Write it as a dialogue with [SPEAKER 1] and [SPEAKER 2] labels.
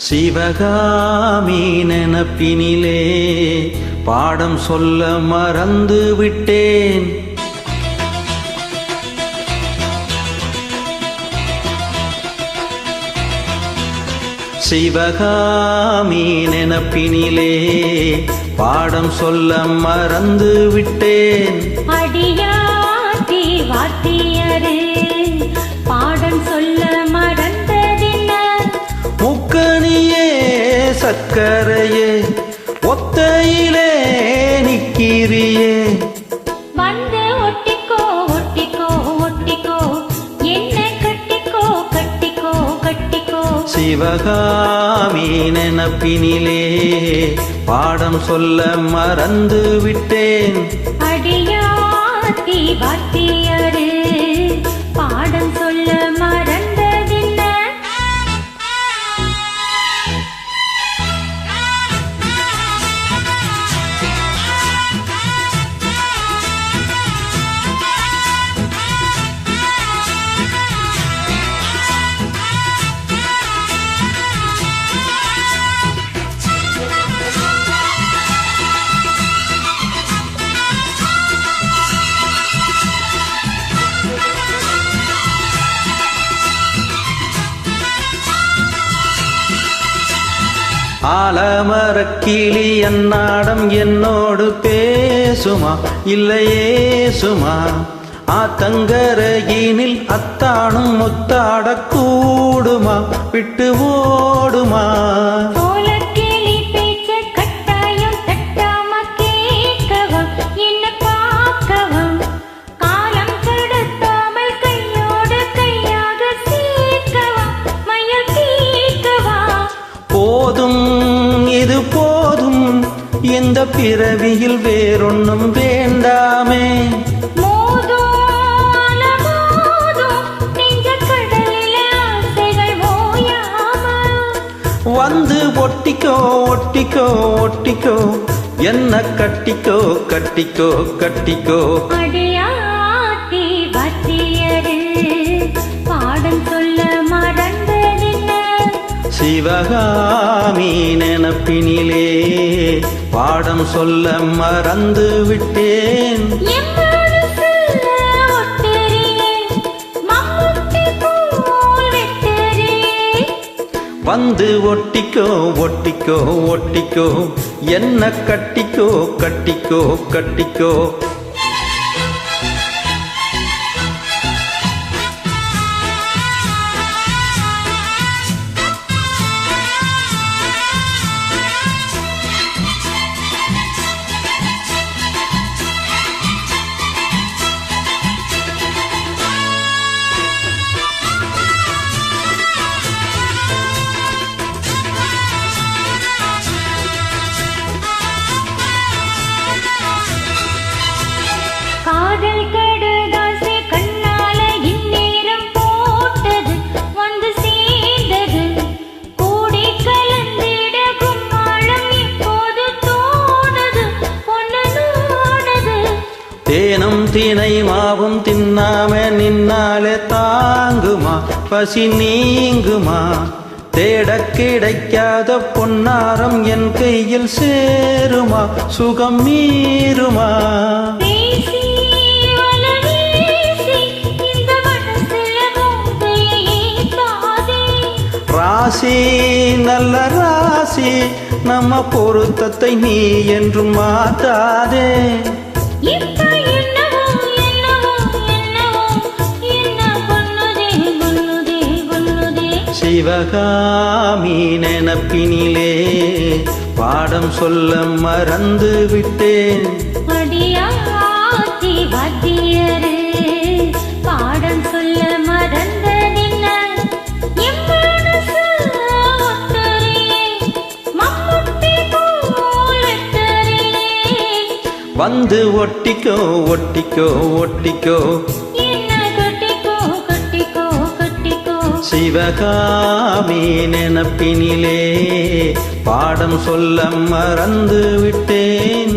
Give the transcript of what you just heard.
[SPEAKER 1] சிவகாமி நினப்பினிலே பாடம் சொல்ல மறந்து விட்டேன். சிவகாமி நினப்பினிலே பாடம் சொல்ல மறந்து விட்டேன்.
[SPEAKER 2] அடியாத்தி வாத்தியரே பாடம் சொல்ல மறந்ததென்ன?
[SPEAKER 1] முக்கனியே சக்கரையே ஒத்தையிலே நிக்கிறியே.
[SPEAKER 2] வந்து ஒட்டிக்கோ ஒட்டிக்கோ ஒட்டிக்கோ என்ன கட்டிக்கோ கட்டிக்கோ கட்டிக்கோ.
[SPEAKER 1] சிவகாமி நினப்பினிலே பாடம் சொல்ல மறந்து விட்டேன்.
[SPEAKER 2] அடியாத்தி வாத்தியரே பாடம் சொல்ல மறந்ததென்ன?
[SPEAKER 1] ஆலமரக்கிளி அன்னாடம் என்னோடு பேசுமா இல்லையே சுமா? ஆத்தங்கரையினில் அத்தானும் முத்தாட கூடுமா விட்டு ஓடுமா?
[SPEAKER 2] சோளக்கிளி பேச்ச கட்டாயம் தட்டாம கேட்கவா என்ன பார்க்கவா? காலம் கடத்தாமல் கையோடு கையாக சேர்க்கவா மயில் தீர்க்கவா?
[SPEAKER 1] போதும் இது போதும் இந்த பிறவியில் வேறொன்னும் வேண்டாமே.
[SPEAKER 2] மோதும் அலமோதும் நெஞ்ச கடலில் ஆசைகள் ஓயாம.
[SPEAKER 1] வந்து ஒட்டிக்கோ ஒட்டிக்கோ ஒட்டிக்கோ என்ன கட்டிக்கோ கட்டிக்கோ கட்டிக்கோ.
[SPEAKER 2] அடியாத்தி வாத்தியரே பாடம் சொல்ல மறந்ததென்ன?
[SPEAKER 1] சிவகாமி நினப்பினிலே பாடம் சொல்ல மறந்து விட்டேன்.
[SPEAKER 2] என் மனசுல ஒட்டறியே மம்முட்டி போல் வெட்டறியே.
[SPEAKER 1] வந்து ஒட்டிக்கோ ஒட்டிக்கோ ஒட்டிக்கோ என்ன கட்டிக்கோ கட்டிக்கோ கட்டிக்கோ.
[SPEAKER 2] காதல் கடுதாசி கண்ணால இந்நேரம் போட்டது வந்து சேர்ந்தது. கூடி கலந்திட கும்மாளம் இப்போது தோணுது பொன்னனோனது.
[SPEAKER 1] தேனும் தினை மாவும் தின்னாம நின்னாலே தாங்குமா பசி நீங்குமா? தேட கிடைக்காத பொன்னாரம் என் கையில் சேருமா சுகம் மீறுமா?
[SPEAKER 2] பேசி வலவீசி இந்த மனசுல மூங்கையை ஏத்தாதே.
[SPEAKER 1] ராசி நல்ல ராசி நம்ம பொருத்தத்தை நீ என்றும் மாத்தாதே.
[SPEAKER 2] இப்ப என்னவோ என்னவோ என்னவோ என்ன பண்ணுதே பண்ணுதே பண்ணுதே.
[SPEAKER 1] சிவகாமி நினப்பினிலே பாடம் சொல்ல மறந்து விட்டேன்.
[SPEAKER 2] அடியாத்தி வாத்தியரே பாடம் சொல்ல மறந்ததென்ன? என் மனசுல ஒட்டறியே மம்முட்டி போல் வெட்டறியே.
[SPEAKER 1] வந்து ஒட்டிக்கோ ஒட்டிக்கோ ஒட்டிக்கோ
[SPEAKER 2] என்ன கட்டிக்கோ கட்டிக்கோ கட்டிக்கோ.
[SPEAKER 1] சிவகாமி நினப்பினிலே பாடம் சொல்ல மறந்து விட்டேன்.